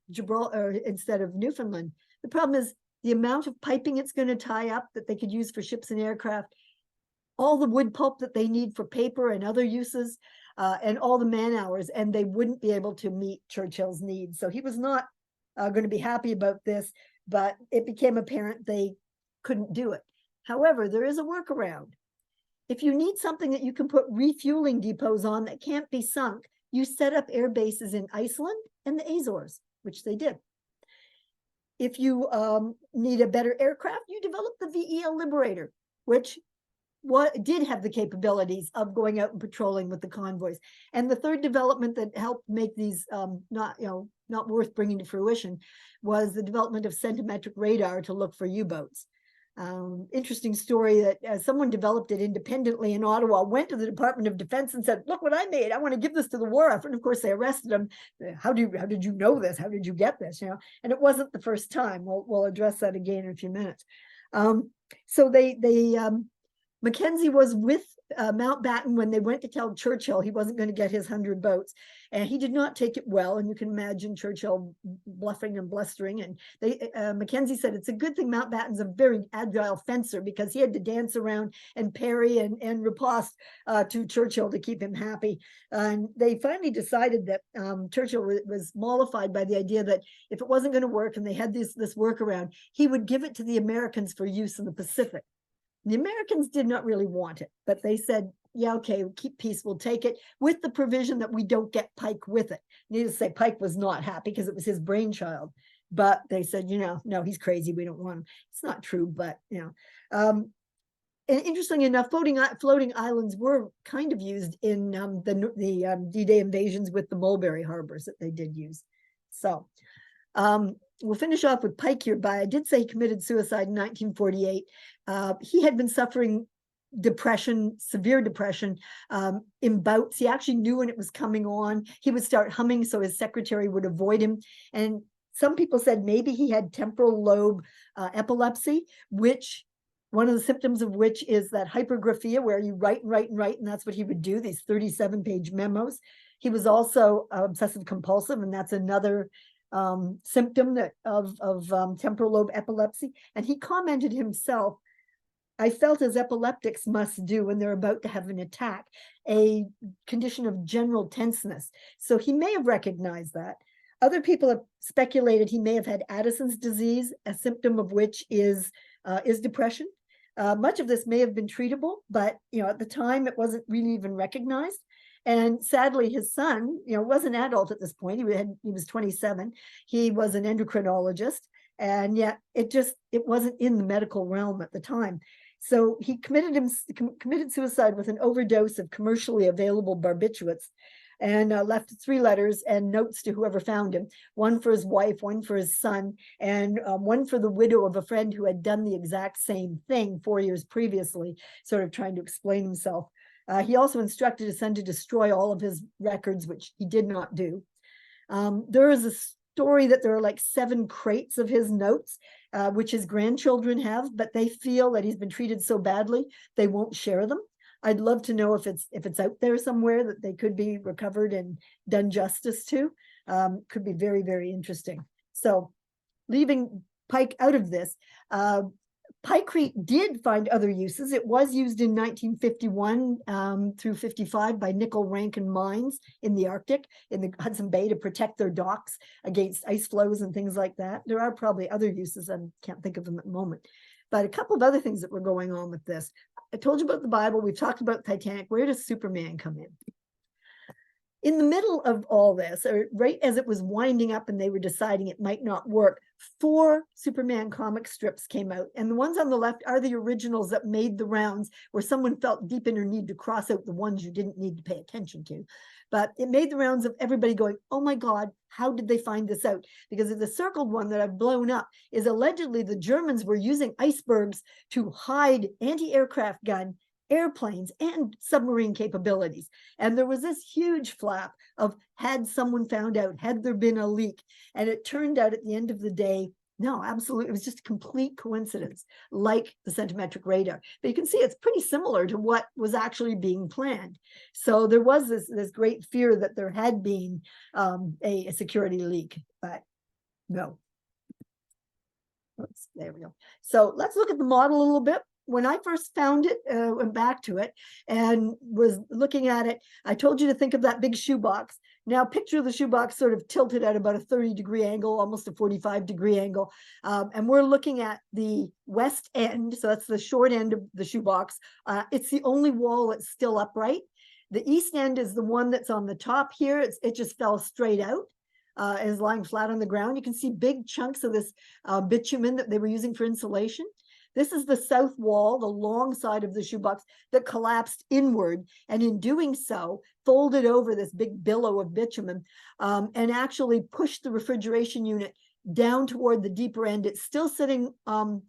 Gibraltar, or instead of Newfoundland? The problem is the amount of piping it's going to tie up that they could use for ships and aircraft, all the wood pulp that they need for paper and other uses, and all the man hours, and they wouldn't be able to meet Churchill's needs. So he was not going to be happy about this. But it became apparent they couldn't do it. However, there is a workaround. If you need something that you can put refueling depots on that can't be sunk, you set up air bases in Iceland and the Azores, which they did. If you need a better aircraft, you develop the VEL Liberator, which did have the capabilities of going out and patrolling with the convoys. And the third development that helped make these not worth bringing to fruition was the development of centimetric radar to look for U-boats. Interesting story that someone developed it independently in Ottawa, went to the Department of Defense and said, look what I made. I want to give this to the war effort. And of course, they arrested him. How did you know this? How did you get this? You know, and it wasn't the first time. We'll address that again in a few minutes. So Mackenzie was with Mountbatten, when they went to tell Churchill he wasn't going to get his 100 boats, and he did not take it well. And you can imagine Churchill bluffing and blustering. And Mackenzie said it's a good thing Mountbatten's a very agile fencer, because he had to dance around and parry and riposte to Churchill to keep him happy. And they finally decided that Churchill was mollified by the idea that if it wasn't going to work and they had this workaround, he would give it to the Americans for use in the Pacific. The Americans did not really want it, but they said, yeah, okay, we'll keep peace, we'll take it, with the provision that we don't get Pike with it. Needless to say, Pike was not happy because it was his brainchild, but they said, no, he's crazy, we don't want him. It's not true, but and interestingly enough, floating islands were kind of used in the D-Day invasions with the Mulberry harbors that they did use. So we'll finish off with Pike here. I did say he committed suicide in 1948. He had been suffering depression, severe depression, in bouts. He actually knew when it was coming on. He would start humming so his secretary would avoid him. And some people said maybe he had temporal lobe epilepsy, which one of the symptoms of which is that hypergraphia, where you write and write and write, and that's what he would do, these 37-page memos. He was also obsessive compulsive, and that's another symptom of temporal lobe epilepsy. And he commented himself, I felt as epileptics must do when they're about to have an attack, a condition of general tenseness. So he may have recognized that. Other people have speculated he may have had Addison's disease, a symptom of which is depression. Much of this may have been treatable, but at the time it wasn't really even recognized. And sadly, his son, was an adult at this point. He was 27. He was an endocrinologist, and yet it wasn't in the medical realm at the time. So he committed suicide with an overdose of commercially available barbiturates, and left 3 letters and notes to whoever found him, one for his wife, one for his son, and one for the widow of a friend who had done the exact same thing 4 years previously, sort of trying to explain himself. He also instructed his son to destroy all of his records, which he did not do. There is a story that there are like 7 crates of his notes, which his grandchildren have, but they feel that he's been treated so badly, they won't share them. I'd love to know if it's out there somewhere that they could be recovered and done justice to. Could be very, very interesting. So leaving Pike out of this, Pikecrete did find other uses. It was used in 1951 through 55 by nickel Rankin mines in the Arctic, in the Hudson Bay, to protect their docks against ice flows and things like that. There are probably other uses. I can't think of them at the moment. But a couple of other things that were going on with this. I told you about the Bible. We've talked about Titanic. Where does Superman come in? In the middle of all this, or right as it was winding up and they were deciding it might not work, 4 Superman comic strips came out. And the ones on the left are the originals that made the rounds, where someone felt deep in their need to cross out the ones you didn't need to pay attention to. But it made the rounds of everybody going, oh my God, how did they find this out? Because the circled one that I've blown up is allegedly the Germans were using icebergs to hide anti-aircraft gun, airplanes, and submarine capabilities. And there was this huge flap of, had someone found out, had there been a leak? And it turned out at the end of the day, no, absolutely, it was just a complete coincidence, like the centimetric radar. But you can see it's pretty similar to what was actually being planned. So there was this great fear that there had been a security leak, but no. Oops, there we go. So let's look at the model a little bit. When I first found it, went back to it and was looking at it, I told you to think of that big shoebox. Now picture the shoebox sort of tilted at about a 30-degree angle, almost a 45-degree angle. And we're looking at the west end. So that's the short end of the shoebox. It's the only wall that's still upright. The east end is the one that's on the top here. It just fell straight out. Is lying flat on the ground. You can see big chunks of this bitumen that they were using for insulation. This is the south wall, the long side of the shoebox that collapsed inward, and in doing so, folded over this big billow of bitumen and actually pushed the refrigeration unit down toward the deeper end. It's still sitting on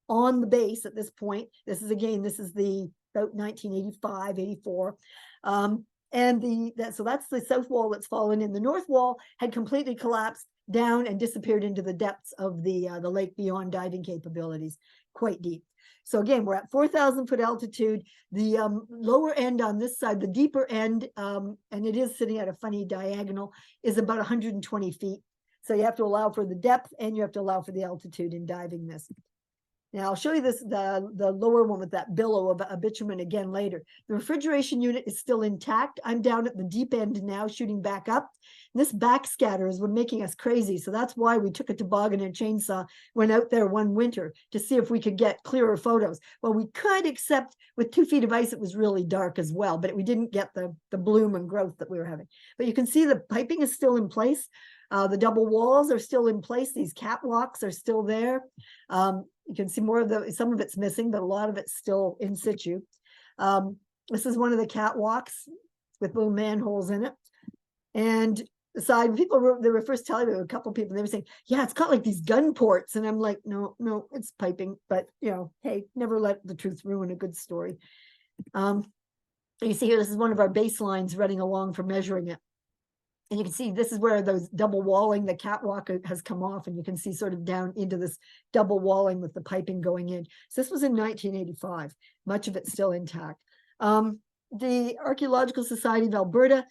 the base at this point. This is the about 1985, 84. So that's the south wall that's fallen in. The north wall had completely collapsed down and disappeared into the depths of the lake beyond diving capabilities, quite deep. So again, we're at 4,000 foot altitude. The lower end on this side, the deeper end, and it is sitting at a funny diagonal, is about 120 feet. So you have to allow for the depth and you have to allow for the altitude in diving this. Now I'll show you this, the lower one with that billow of bitumen again later. The refrigeration unit is still intact. I'm down at the deep end now, shooting back up. And this backscatter is what making us crazy. So that's why we took a toboggan and chainsaw, went out there one winter to see if we could get clearer photos. Well, we could, except with 2 feet of ice, it was really dark as well, but we didn't get the bloom and growth that we were having. But you can see the piping is still in place. The double walls are still in place. These catwalks are still there. You can see more of some of it's missing, but a lot of it's still in situ. This is one of the catwalks with little manholes in it. And the side, they were first telling me, a couple of people, they were saying, yeah, it's got like these gun ports. And I'm like, no, it's piping. But, hey, never let the truth ruin a good story. You see here, this is one of our baselines running along for measuring it. And you can see this is where those double walling, the catwalk has come off, and you can see sort of down into this double walling with the piping going in. So this was in 1985, much of it still intact. The Archaeological Society of Alberta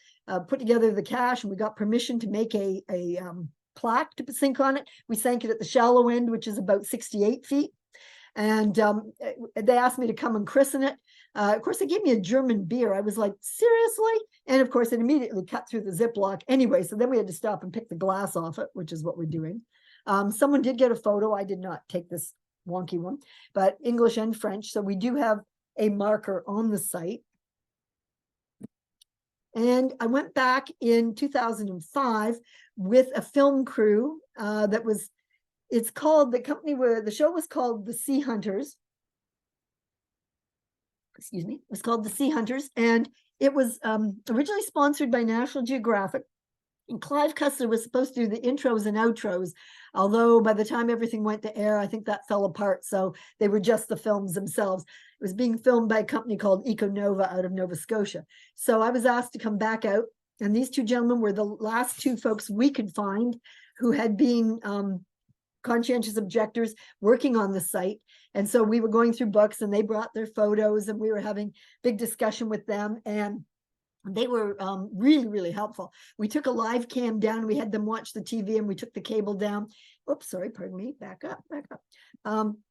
put together the cache, and we got permission to make a plaque to sink on it. We sank it at the shallow end, which is about 68 feet. And they asked me to come and christen it. Of course, they gave me a German beer. I was like, seriously? And of course, it immediately cut through the Ziploc anyway. So then we had to stop and pick the glass off it, which is what we're doing. Someone did get a photo. I did not take this wonky one, but English and French. So we do have a marker on the site. And I went back in 2005 with a film crew it's called, the show was called The Sea Hunters. Excuse me, it was called The Sea Hunters, and it was originally sponsored by National Geographic. And Clive Cussler was supposed to do the intros and outros, although by the time everything went to air, I think that fell apart. So they were just the films themselves. It was being filmed by a company called Econova out of Nova Scotia. So I was asked to come back out, and these 2 gentlemen were the last 2 folks we could find who had been conscientious objectors working on the site. And so we were going through books, and they brought their photos, and we were having big discussion with them, and they were really, really helpful. We took a live cam down, we had them watch the TV, and we took the cable down. Oops, sorry, pardon me, back up.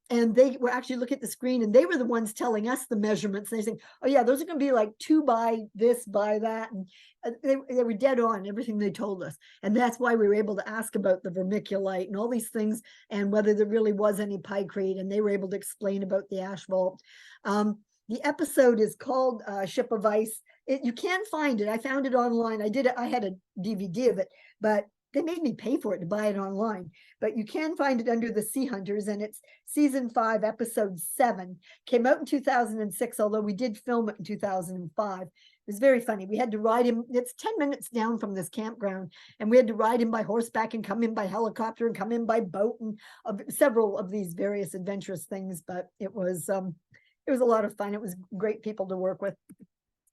And they were actually looking at the screen, and they were the ones telling us the measurements. And they're saying, oh yeah, those are going to be like 2 by this, by that. And they were dead on everything they told us. And that's why we were able to ask about the vermiculite and all these things, and whether there really was any picrete, and they were able to explain about the ash vault. The episode is called Ship of Ice. You can find it. I found it online. I had a DVD of it, but they made me pay for it to buy it online. But you can find it under The Sea Hunters, and it's season 5, episode 7. Came out in 2006, although we did film it in 2005. It was very funny. We had to ride him. It's 10 minutes down from this campground, and we had to ride him by horseback and come in by helicopter and come in by boat, and several of these various adventurous things. But it was a lot of fun. It was great people to work with.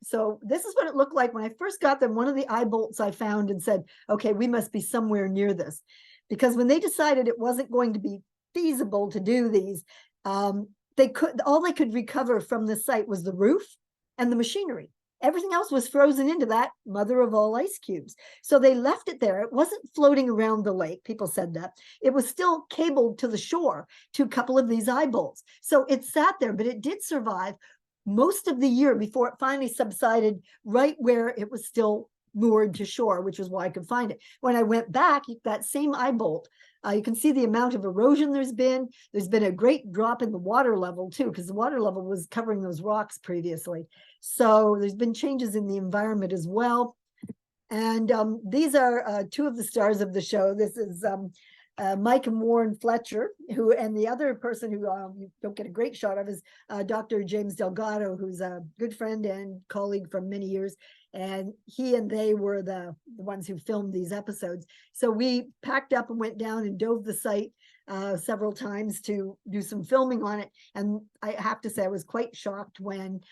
So this is what it looked like when I first got them. One of the eye bolts I found and said, okay, we must be somewhere near this. Because when they decided it wasn't going to be feasible to do these, all they could recover from the site was the roof and the machinery. Everything else was frozen into that mother of all ice cubes. So they left it there. It wasn't floating around the lake. People said that. It was still cabled to the shore to a couple of these eye bolts. So it sat there, but it did survive most of the year before it finally subsided right where it was still moored to shore, which is why I could find it. When I went back, that same eye bolt, you can see the amount of erosion there's been. There's been a great drop in the water level too, because the water level was covering those rocks previously. So there's been changes in the environment as well. And these are 2 of the stars of the show. This is Mike and Warren Fletcher, and the other person who you don't get a great shot of is Dr. James Delgado, who's a good friend and colleague from many years. And he and they were the ones who filmed these episodes. So we packed up and went down and dove the site several times to do some filming on it. And I have to say, I was quite shocked when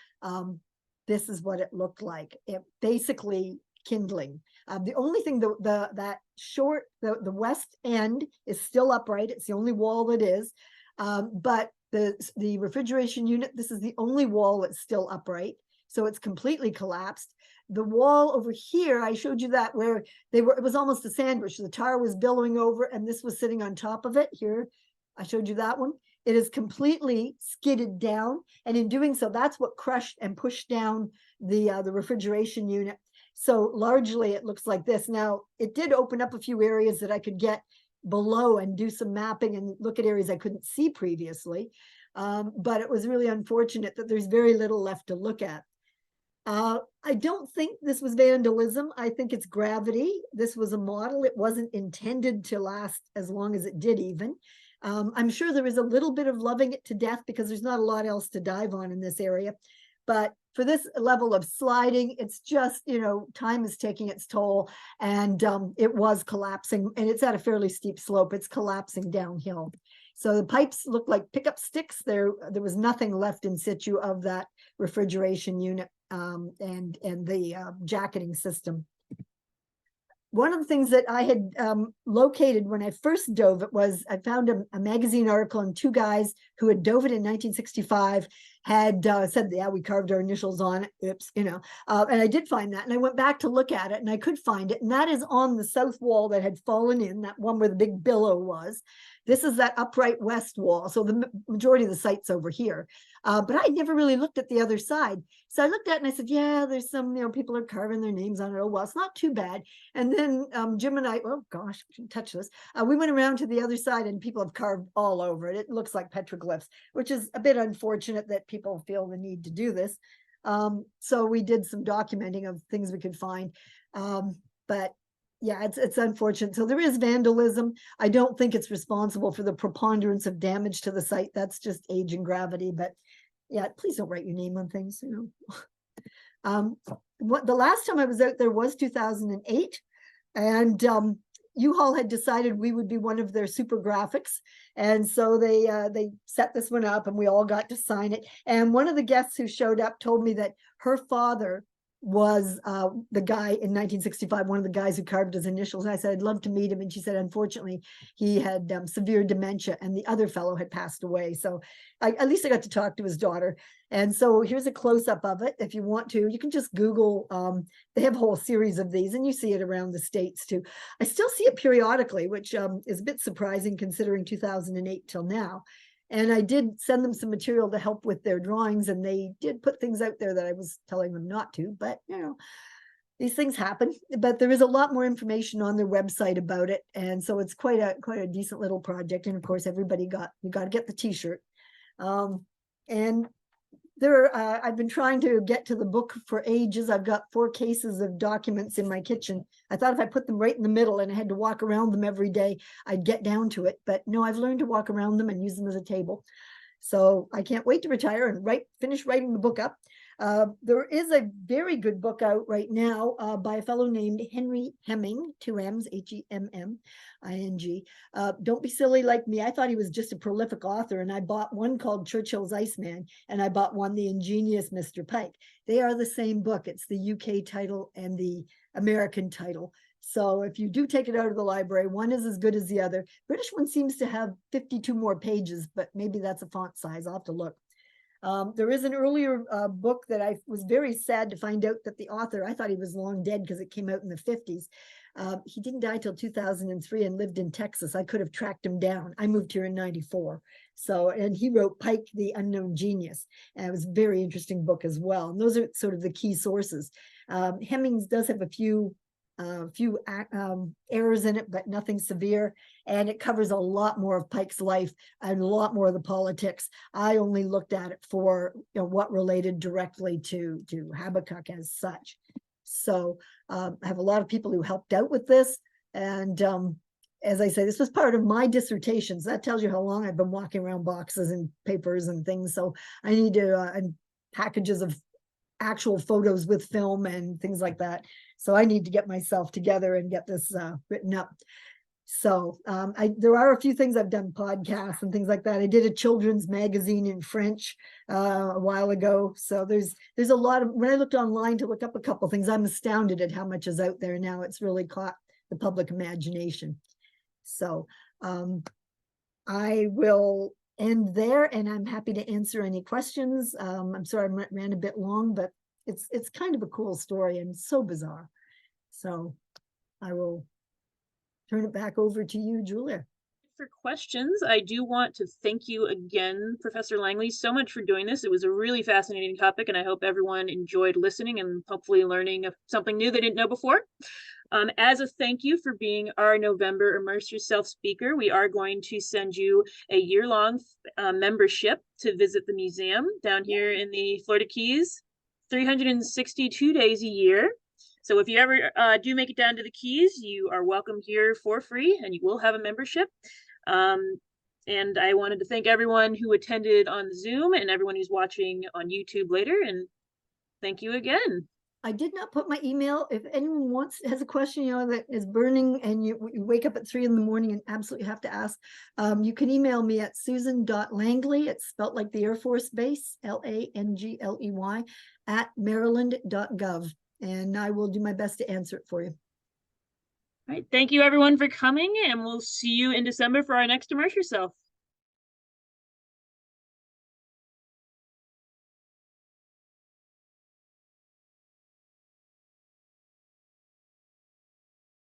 this is what it looked like. It basically kindling. The only thing, that short, the west end is still upright. It's the only wall that is. But the refrigeration unit, this is the only wall that's still upright. So it's completely collapsed. The wall over here, I showed you that where it was almost a sandwich. The tar was billowing over and this was sitting on top of it. Here, I showed you that one. It is completely skidded down. And in doing so, that's what crushed and pushed down the refrigeration unit. So largely it looks like this. Now, it did open up a few areas that I could get below and do some mapping and look at areas I couldn't see previously. But it was really unfortunate that there's very little left to look at. I don't think this was vandalism. I think it's gravity. This was a model. It wasn't intended to last as long as it did even. I'm sure there is a little bit of loving it to death because there's not a lot else to dive on in this area. But for this level of sliding, it's just, time is taking its toll, and it was collapsing, and it's at a fairly steep slope. It's collapsing downhill. So the pipes look like pickup sticks. There was nothing left in situ of that refrigeration unit and the jacketing system. One of the things that I had located when I first dove it was I found a magazine article, and two guys who had dove it in 1965 had said, yeah, we carved our initials on it. Oops, and I did find that. And I went back to look at it and I could find it. And that is on the south wall that had fallen in, that one where the big billow was. This is that upright west wall. So the majority of the site's over here. But I never really looked at the other side. So I looked at it and I said, yeah, there's some, people are carving their names on it. Oh, well, it's not too bad. And then Jim and I, oh gosh, I shouldn't touch this. We went around to the other side and people have carved all over it. It looks like petroglyphs, which is a bit unfortunate that people feel the need to do this. So we did some documenting of things we could find. But yeah, it's unfortunate. So there is vandalism. I don't think it's responsible for the preponderance of damage to the site. That's just age and gravity. But yeah, please don't write your name on things, the last time I was out there was 2008, and U-Haul had decided we would be one of their super graphics, and so they set this one up, and we all got to sign it. And one of the guests who showed up told me that her father was the guy in 1965, one of the guys who carved his initials. And I said, I'd love to meet him. And she said, unfortunately, he had severe dementia and the other fellow had passed away. So at least I got to talk to his daughter. And so here's a close-up of it. If you want to, you can just Google. They have a whole series of these, and you see it around the States too. I still see it periodically, which is a bit surprising considering 2008 till now. And I did send them some material to help with their drawings, and they did put things out there that I was telling them not to, but these things happen. But there is a lot more information on their website about it. And so it's quite a decent little project. And of course, you got to get the t-shirt. And I've been trying to get to the book for ages. I've got 4 cases of documents in my kitchen. I thought if I put them right in the middle and I had to walk around them every day, I'd get down to it. But no, I've learned to walk around them and use them as a table. So I can't wait to retire and finish writing the book up. There is a very good book out right now by a fellow named Henry Hemming, 2 M's, Hemming. Don't be silly like me. I thought he was just a prolific author, and I bought one called Churchill's Iceman, and I bought one, The Ingenious Mr. Pike. They are the same book. It's the UK title and the American title. So if you do take it out of the library, one is as good as the other. British one seems to have 52 more pages, but maybe that's a font size. I'll have to look. There is an earlier book that I was very sad to find out that the author, I thought he was long dead because it came out in the 50s. He didn't die till 2003 and lived in Texas. I could have tracked him down. I moved here in 94. And he wrote Pike, the Unknown Genius. And it was a very interesting book as well. And those are sort of the key sources. Hemmings does have a few errors in it, but nothing severe. And it covers a lot more of Pike's life and a lot more of the politics. I only looked at it for what related directly to Habbakuk as such. So I have a lot of people who helped out with this. And as I say, this was part of my dissertation. So that tells you how long I've been walking around boxes and papers and things. So I need to, and packages of actual photos with film and things like that. So I need to get myself together and get this written up. So there are a few things I've done, podcasts and things like that. I did a children's magazine in French a while ago. So there's a lot of, when I looked online to look up a couple things, I'm astounded at how much is out there now. It's really caught the public imagination. So I will end there, and I'm happy to answer any questions. I'm sorry I ran a bit long, but it's kind of a cool story and so bizarre. So I will turn it back over to you, Julia. For questions, I do want to thank you again, Professor Langley, so much for doing this. It was a really fascinating topic, and I hope everyone enjoyed listening and hopefully learning something new they didn't know before. As a thank you for being our November Immerse Yourself speaker, we are going to send you a year-long membership to visit the museum down here in the Florida Keys, 362 days a year. So if you ever do make it down to the Keys, you are welcome here for free, and you will have a membership. And I wanted to thank everyone who attended on Zoom and everyone who's watching on YouTube later, and thank you again. I did not put my email. If anyone has a question, that is burning and you wake up at 3 in the morning and absolutely have to ask, you can email me at susan.langley, it's spelled like the Air Force Base, Langley, at maryland.gov. And I will do my best to answer it for you. All right. Thank you everyone for coming, and we'll see you in December for our next Immerse Yourself.